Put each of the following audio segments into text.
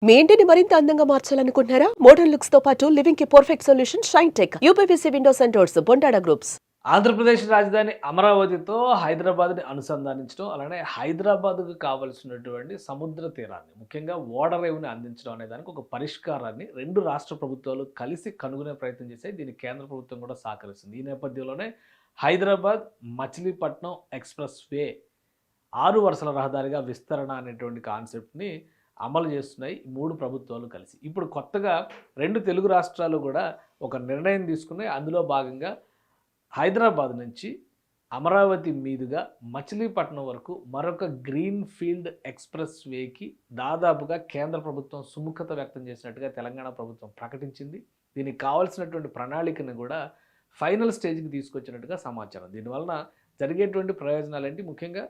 మీ ఇంటిని మరింత అందంగా మార్చాలనుకుంటున్నారా? మోడర్న్ లుక్స్ తో పాటు లివింగ్ కి perfect solution shine tech UPVC Windows and doors Bondada groups. Andhra Pradesh రాజధాని అమరావతితో హైదరాబాద్‌ని అనుసంధానించడం, అలానే హైదరాబాద్‌కు కావాల్సినటువంటి సముద్ర తీరాన్ని, ముఖ్యంగా ఓడరేవుని అందించడం అనే దానికి ఒక పరిష్కారాన్ని 2 రాష్ట్ర ప్రభుత్వాలు కలిసి కనుగొనే ప్రయత్నం చేశాయి. దీనికి కేంద్ర ప్రభుత్వం కూడా సహకరిస్తుంది. ఈ నేపథ్యంలోనే హైదరాబాద్ మచిలీపట్నం ఎక్స్‌ప్రెస్ వే 6 వరుసల రహదారిగా విస్తరణ అనేటువంటి కాన్సెప్ట్‌ని అమలు చేస్తున్నాయి ఈ 3 ప్రభుత్వాలు కలిసి. ఇప్పుడు కొత్తగా 2 తెలుగు రాష్ట్రాలు కూడా ఒక నిర్ణయం తీసుకున్నాయి. అందులో భాగంగా హైదరాబాద్ నుంచి అమరావతి మీదుగా మచిలీపట్నం వరకు మరొక గ్రీన్ ఫీల్డ్ ఎక్స్‌ప్రెస్ వేకి దాదాపుగా కేంద్ర ప్రభుత్వం సుముఖత వ్యక్తం చేసినట్టుగా తెలంగాణ ప్రభుత్వం ప్రకటించింది. దీనికి కావాల్సినటువంటి ప్రణాళికను కూడా ఫైనల్ స్టేజ్‌కి తీసుకొచ్చినట్టుగా సమాచారం. దీనివలన జరిగేటువంటి ప్రయోజనాలేంటి? ముఖ్యంగా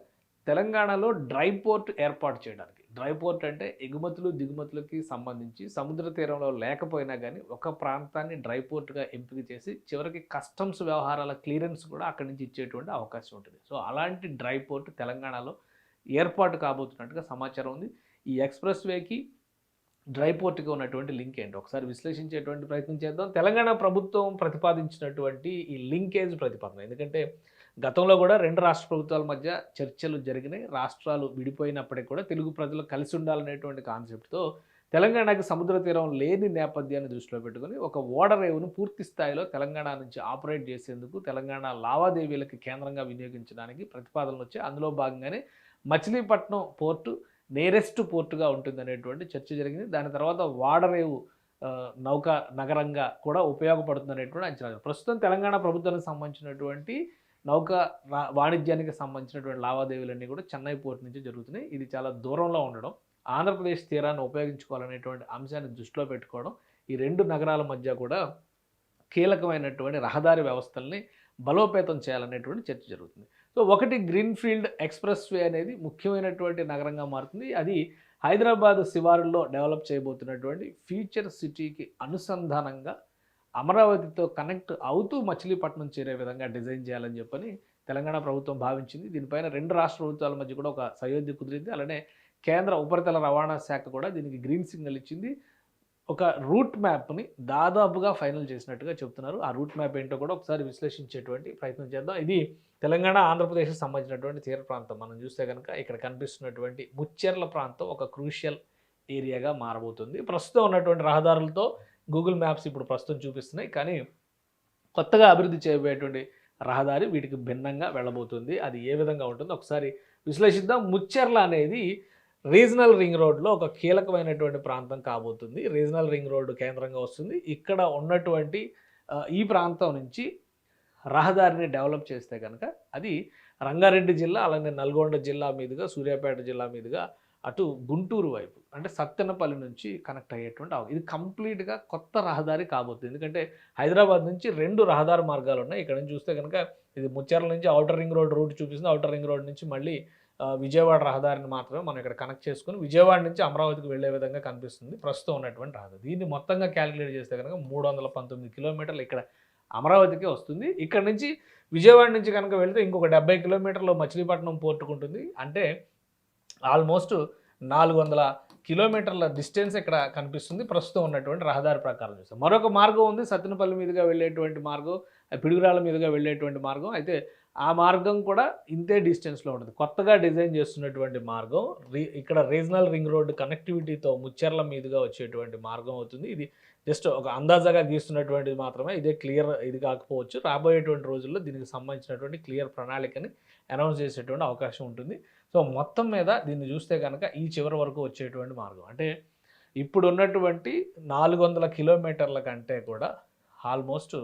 తెలంగాణలో డ్రై పోర్ట్ ఏర్పాటు చేయడానికి. డ్రై పోర్ట్ అంటే ఎగుమతులు, దిగుమతులకి సంబంధించి సముద్ర తీరంలో లేకపోయినా గానీ ఒక ప్రాంతాన్ని డ్రై పోర్ట్‌గా ఎంపిక చేసి చివరికి కస్టమ్స్ వ్యవహారాల క్లియరెన్స్ కూడా అక్కడి నుంచి ఇచ్చేటువంటి అవకాశం ఉంటుంది. సో, అలాంటి డ్రై పోర్ట్ తెలంగాణలో ఏర్పాటు కాబోతున్నట్టుగా సమాచారం ఉంది. ఈ ఎక్స్‌ప్రెస్ వేకి డ్రై పోర్ట్‌కి ఉన్నటువంటి లింక్ ఏంటో ఒకసారి విశ్లేషించేటువంటి ప్రయత్నం చేద్దాం. తెలంగాణ ప్రభుత్వం ప్రతిపాదించినటువంటి ఈ లింకేజ్ ప్రతిపాదన. ఎందుకంటే గతంలో కూడా 2 రాష్ట్ర ప్రభుత్వాల మధ్య చర్చలు జరిగినాయి. రాష్ట్రాలు విడిపోయినప్పటికీ కూడా తెలుగు ప్రజలు కలిసి ఉండాలనేటువంటి కాన్సెప్ట్‌తో తెలంగాణకి సముద్ర తీరం లేని నేపథ్యాన్ని దృష్టిలో పెట్టుకొని ఒక ఓడరేవును పూర్తి స్థాయిలో తెలంగాణ నుంచి ఆపరేట్ చేసేందుకు, తెలంగాణ లావాదేవీలకి కేంద్రంగా వినియోగించడానికి ప్రతిపాదనలొచ్చాయి. అందులో భాగంగానే మచిలీపట్నం పోర్టు నియరెస్ట్ పోర్టుగా ఉంటుందనేటువంటి చర్చ జరిగింది. దాని తర్వాత ఓడరేవు నౌకా నగరంగా కూడా ఉపయోగపడుతుందనేటువంటి అంచనా. ప్రస్తుతం తెలంగాణ ప్రభుత్వానికి సంబంధించినటువంటి నౌకా వాణిజ్యానికి సంబంధించినటువంటి లావాదేవీలన్నీ కూడా చెన్నై పోర్ట్ నుంచి జరుగుతున్నాయి. ఇది చాలా దూరంలో ఉండడం, ఆంధ్రప్రదేశ్ తీరాన్ని ఉపయోగించుకోవాలనేటువంటి అంశాన్ని దృష్టిలో పెట్టుకోవడం, ఈ 2 నగరాల మధ్య కూడా కీలకమైనటువంటి రహదారి వ్యవస్థల్ని బలోపేతం చేయాలనేటువంటి చర్చ జరుగుతుంది. సో, ఒకటి గ్రీన్‌ఫీల్డ్ ఎక్స్‌ప్రెస్ వే అనేది ముఖ్యమైనటువంటి నగరంగా మారుతుంది. అది హైదరాబాద్ శివారుల్లో డెవలప్ చేయబోతున్నటువంటి ఫ్యూచర్ సిటీకి అనుసంధానంగా అమరావతితో కనెక్ట్ అవుతూ మచిలీపట్నం చేరే విధంగా డిజైన్ చేయాలని చెప్పని తెలంగాణ ప్రభుత్వం భావించింది. దీనిపైన 2 రాష్ట్ర ప్రభుత్వాల మధ్య కూడా ఒక సయోధ్య కుదిరింది. అలానే కేంద్ర ఉపరితల రవాణా శాఖ కూడా దీనికి గ్రీన్ సిగ్నల్ ఇచ్చింది. ఒక రూట్ మ్యాప్‌ని దాదాపుగా ఫైనల్ చేసినట్టుగా చెప్తున్నారు. ఆ రూట్ మ్యాప్ ఏంటో కూడా ఒకసారి విశ్లేషించేటువంటి ప్రయత్నం చేద్దాం. ఇది తెలంగాణ, ఆంధ్రప్రదేశ్‌కి సంబంధించినటువంటి తీర ప్రాంతం. మనం చూస్తే గనుక ఇక్కడ కనిపిస్తున్నటువంటి ముచ్చెర్ల ప్రాంతం ఒక క్రూషియల్ ఏరియాగా మారబోతుంది. ప్రస్తుతం ఉన్నటువంటి రహదారులతో గూగుల్ మ్యాప్స్ ఇప్పుడు ప్రస్తుతం చూపిస్తున్నాయి. కానీ కొత్తగా అభివృద్ధి చేయబోయేటువంటి రహదారి వీటికి భిన్నంగా వెళ్ళబోతుంది. అది ఏ విధంగా ఉంటుందో ఒకసారి విశ్లేషిద్దాం. ముచ్చెర్ల అనేది రీజనల్ రింగ్ రోడ్‌లో ఒక కీలకమైనటువంటి ప్రాంతం కాబోతుంది. రీజనల్ రింగ్ రోడ్ కేంద్రంగా వస్తుంది. ఇక్కడ ఉన్నటువంటి ఈ ప్రాంతం నుంచి రహదారిని డెవలప్ చేస్తే కనుక అది రంగారెడ్డి జిల్లా, అలానే నల్గొండ జిల్లా మీదుగా, సూర్యాపేట జిల్లా మీదుగా అటు గుంటూరు వైపు అంటే సత్తెనపల్లి నుంచి కనెక్ట్ అయ్యేటువంటి ఇది కంప్లీట్‌గా కొత్త రహదారి కాబోతుంది. ఎందుకంటే హైదరాబాద్ నుంచి 2 రహదారి మార్గాలు ఉన్నాయి. ఇక్కడ నుంచి చూస్తే కనుక ఇది ముచ్చెర్ల నుంచి ఔటర్ రింగ్ రోడ్ రూట్ చూపిస్తుంది. ఔటర్ రింగ్ రోడ్ నుంచి మళ్ళీ విజయవాడ రహదారిని మాత్రమే మనం ఇక్కడ కనెక్ట్ చేసుకొని విజయవాడ నుంచి అమరావతికి వెళ్ళే విధంగా కనిపిస్తుంది ప్రస్తుతం ఉన్నటువంటి రహదారి. దీన్ని మొత్తంగా క్యాలిక్యులేట్ చేస్తే కనుక 319 కిలోమీటర్లు ఇక్కడ అమరావతికే వస్తుంది. ఇక్కడ నుంచి విజయవాడ నుంచి కనుక వెళ్తే ఇంకొక 70 కిలోమీటర్లు మచిలీపట్నం పోర్టుకు ఉంటుంది. అంటే ఆల్మోస్ట్ 400 కిలోమీటర్ల డిస్టెన్స్ ఇక్కడ కనిపిస్తుంది ప్రస్తుతం ఉన్నటువంటి రహదారి ప్రకారం చూస్తే. మరొక మార్గం ఉంది సత్తెనపల్లి మీదుగా వెళ్ళేటువంటి మార్గం, పిడుగురాళ్ళ మీదుగా వెళ్ళేటువంటి మార్గం. అయితే ఆ మార్గం కూడా ఇంతే డిస్టెన్స్‌లో ఉంటుంది. కొత్తగా డిజైన్ చేస్తున్నటువంటి మార్గం ఇక్కడ రీజనల్ రింగ్ రోడ్ కనెక్టివిటీతో ముచ్చెర్ల మీదుగా వచ్చేటువంటి మార్గం అవుతుంది. ఇది జస్ట్ ఒక అందాజాగా గీస్తున్నటువంటిది మాత్రమే. ఇదే క్లియర్ ఇది కాకపోవచ్చు. రాబోయేటువంటి రోజుల్లో దీనికి సంబంధించినటువంటి క్లియర్ ప్రణాళికని అనౌన్స్ చేసేటువంటి అవకాశం ఉంటుంది. సో, మొత్తం మీద దీన్ని చూస్తే కనుక ఈ చివరి వరకు వచ్చేటువంటి మార్గం. అంటే ఇప్పుడున్నటువంటి 400 కిలోమీటర్ల కంటే కూడా ఆల్మోస్ట్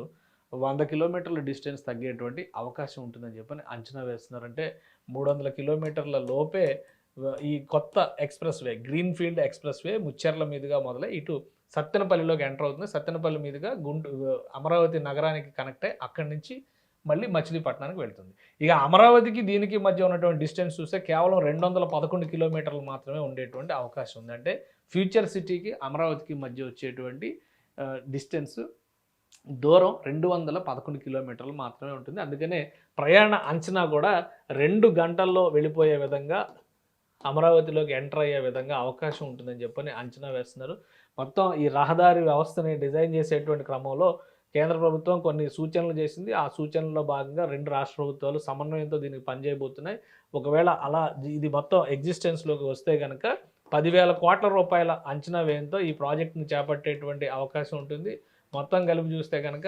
100 కిలోమీటర్ల డిస్టెన్స్ తగ్గేటువంటి అవకాశం ఉంటుందని చెప్పని అంచనా వేస్తున్నారు. అంటే 300 కిలోమీటర్ల లోపే ఈ కొత్త express way, greenfield express way Mucherla మీదుగా మొదలై ఇటు సత్తెనపల్లిలోకి ఎంటర్ అవుతుంది. సత్తెనపల్లి మీదుగా అమరావతి నగరానికి కనెక్ట్ అయ్యి అక్కడి నుంచి మళ్ళీ మచిలీపట్నానికి వెళ్తుంది. ఇక అమరావతికి దీనికి మధ్య ఉన్నటువంటి డిస్టెన్స్ చూస్తే కేవలం 211 కిలోమీటర్లు మాత్రమే ఉండేటువంటి అవకాశం ఉంది. అంటే ఫ్యూచర్ సిటీకి అమరావతికి మధ్య వచ్చేటువంటి డిస్టెన్స్ దూరం 211 కిలోమీటర్లు మాత్రమే ఉంటుంది. అందుకనే ప్రయాణ అంచనా కూడా 2 గంటల్లో వెళ్ళిపోయే విధంగా అమరావతిలోకి ఎంటర్ అయ్యే విధంగా అవకాశం ఉంటుందని చెప్పని అంచనా వేస్తున్నారు. మొత్తం ఈ రహదారి వ్యవస్థని డిజైన్ చేసేటువంటి క్రమంలో కేంద్ర ప్రభుత్వం కొన్ని సూచనలు చేసింది. ఆ సూచనల్లో భాగంగా 2 రాష్ట్ర ప్రభుత్వాలు సమన్వయంతో దీనికి పనిచేయబోతున్నాయి. ఒకవేళ అలా ఇది మొత్తం ఎగ్జిస్టెన్స్‌లోకి వస్తే గనక 10,000 కోట్ల రూపాయల అంచనా వ్యయంతో ఈ ప్రాజెక్ట్‌ని చేపట్టేటువంటి అవకాశం ఉంటుంది. మొత్తం కలిపి చూస్తే గనక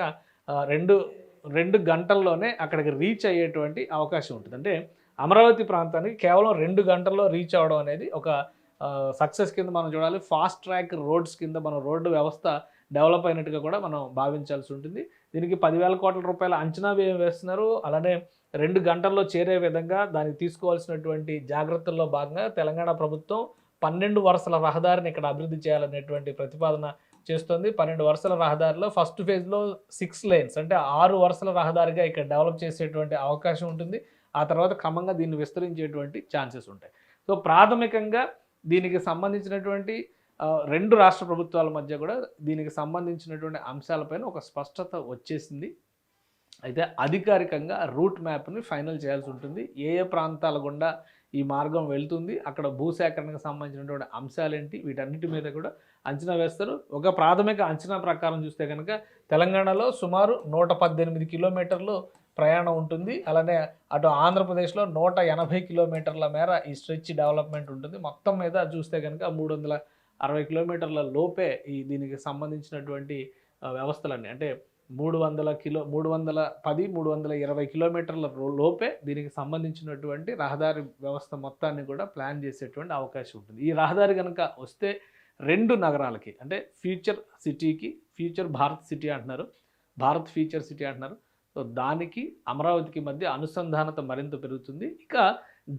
2 గంటల్లోనే అక్కడికి రీచ్ అయ్యేటువంటి అవకాశం ఉంటుంది. అంటే అమరావతి ప్రాంతానికి కేవలం 2 గంటల్లో రీచ్ అవ్వడం అనేది ఒక సక్సెస్ కింద మనం చూడాలి. ఫాస్ట్ ట్రాక్ రోడ్స్ కింద మనం రోడ్డు వ్యవస్థ డెవలప్ అయినట్టుగా కూడా మనం భావించాల్సి ఉంటుంది. దీనికి 10,000 కోట్ల రూపాయల అంచనా వ్యయం వేస్తున్నారు. అలానే 2 గంటల్లో చేరే విధంగా దానికి తీసుకోవాల్సినటువంటి జాగ్రత్తల్లో భాగంగా తెలంగాణ ప్రభుత్వం 12 వరుసల రహదారిని ఇక్కడ అభివృద్ధి చేయాలనేటువంటి ప్రతిపాదన చేస్తుంది. 12 వరుసల రహదారిలో ఫస్ట్ ఫేజ్‌లో 6 లేన్స్ అంటే 6 వరుసల రహదారిగా ఇక్కడ డెవలప్ చేసేటువంటి అవకాశం ఉంటుంది. ఆ తర్వాత క్రమంగా దీన్ని విస్తరించేటువంటి ఛాన్సెస్ ఉంటాయి. సో ప్రాథమికంగా దీనికి సంబంధించినటువంటి 2 రాష్ట్ర ప్రభుత్వాల మధ్య కూడా దీనికి సంబంధించినటువంటి అంశాలపైన ఒక స్పష్టత వచ్చేసింది. అయితే అధికారికంగా రూట్ మ్యాప్‌ని ఫైనల్ చేయాల్సి ఉంటుంది. ఏ ప్రాంతాల గుండా ఈ మార్గం వెళ్తుంది, అక్కడ భూసేకరణకు సంబంధించినటువంటి అంశాలేంటి, వీటన్నిటి మీద కూడా అంచనా వేస్తారు. ఒక ప్రాథమిక అంచనా ప్రకారం చూస్తే కనుక తెలంగాణలో సుమారు 118 కిలోమీటర్లు ప్రయాణం ఉంటుంది. అలానే అటు ఆంధ్రప్రదేశ్లో 180 కిలోమీటర్ల మేర ఈ స్ట్రెచ్ డెవలప్మెంట్ ఉంటుంది. మొత్తం మీద చూస్తే కనుక 360 కిలోమీటర్ల లోపే ఈ దీనికి సంబంధించినటువంటి వ్యవస్థలన్నీ అంటే 310, 320 కిలోమీటర్ల లోపే దీనికి సంబంధించినటువంటి రహదారి వ్యవస్థ మొత్తాన్ని కూడా ప్లాన్ చేసేటువంటి అవకాశం ఉంటుంది. ఈ రహదారి కనుక వస్తే 2 నగరాలకి అంటే ఫ్యూచర్ సిటీకి, ఫ్యూచర్ భారత్ సిటీ అంటున్నారు, భారత్ ఫ్యూచర్ సిటీ అంటున్నారు. సో దానికి అమరావతికి మధ్య అనుసంధానత మరింత పెరుగుతుంది. ఇక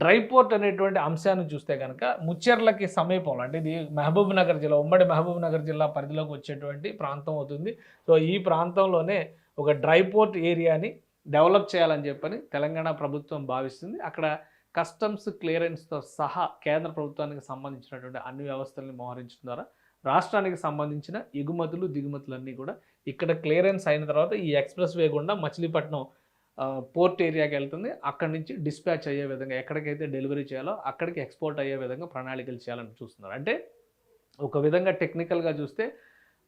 డ్రై పోర్ట్ అనేటువంటి అంశాన్ని చూస్తే కనుక ముచ్చెర్లకి సమీపంలో అంటే ఇది మహబూబ్ నగర్ జిల్లా, ఉమ్మడి మహబూబ్ నగర్ జిల్లా పరిధిలోకి వచ్చేటువంటి ప్రాంతం అవుతుంది. సో ఈ ప్రాంతంలోనే ఒక డ్రై పోర్ట్ ఏరియాని డెవలప్ చేయాలని చెప్పని తెలంగాణ ప్రభుత్వం భావిస్తుంది. అక్కడ కస్టమ్స్ క్లియరెన్స్తో సహా కేంద్ర ప్రభుత్వానికి సంబంధించినటువంటి అన్ని వ్యవస్థల్ని మోహరించడం ద్వారా రాష్ట్రానికి సంబంధించిన ఎగుమతులు దిగుమతులన్నీ కూడా ఇక్కడ క్లియరెన్స్ అయిన తర్వాత ఈ ఎక్స్ప్రెస్ వే గుండా మచిలీపట్నం పోర్ట్ ఏరియాకి వెళ్తుంది. అక్కడి నుంచి డిస్పాచ్ అయ్యే విధంగా ఎక్కడికైతే డెలివరీ చేయాలో అక్కడికి ఎక్స్పోర్ట్ అయ్యే విధంగా ప్రణాళికలు చేయాలని చూస్తున్నారు. అంటే ఒక విధంగా టెక్నికల్గా చూస్తే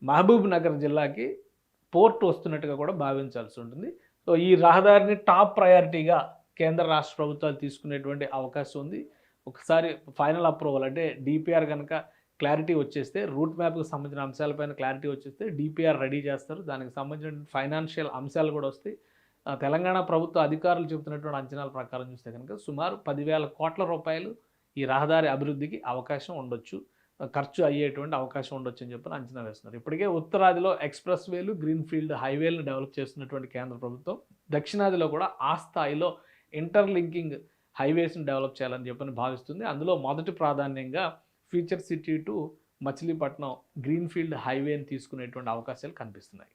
మహబూబ్ నగర్ జిల్లాకి పోర్ట్ వస్తున్నట్టుగా కూడా భావించాల్సి ఉంటుంది. సో ఈ రహదారిని టాప్ ప్రయారిటీగా కేంద్ర రాష్ట్ర ప్రభుత్వాలు తీసుకునేటువంటి అవకాశం ఉంది. ఒకసారి ఫైనల్ అప్రూవల్ అంటే డిపిఆర్ కనుక క్లారిటీ వచ్చేస్తే, రూట్ మ్యాప్కి సంబంధించిన అంశాలపైన క్లారిటీ వచ్చేస్తే డిపిఆర్ రెడీ చేస్తారు. దానికి సంబంధించిన ఫైనాన్షియల్ అంశాలు కూడా వస్తాయి. తెలంగాణ ప్రభుత్వ అధికారులు చెబుతున్నటువంటి అంచనాల ప్రకారం చూస్తే కనుక సుమారు 10,000 కోట్ల రూపాయలు ఈ రహదారి అభివృద్ధికి అవకాశం ఉండొచ్చు, ఖర్చు అయ్యేటువంటి అవకాశం ఉండొచ్చు అని చెప్పి అంచనా వేస్తున్నారు. ఇప్పటికే ఉత్తరాదిలో ఎక్స్ప్రెస్ వేలు, గ్రీన్ ఫీల్డ్ హైవేలను డెవలప్ చేస్తున్నటువంటి కేంద్ర ప్రభుత్వం దక్షిణాదిలో కూడా ఆ స్థాయిలో ఇంటర్లింకింగ్ హైవేస్ని డెవలప్ చేయాలని చెప్పని భావిస్తుంది. అందులో మొదటి ప్రాధాన్యంగా Future City to Machilipatnam green field హైవేని తీసుకునేటువంటి అవకాశాలు కనిపిస్తున్నాయి.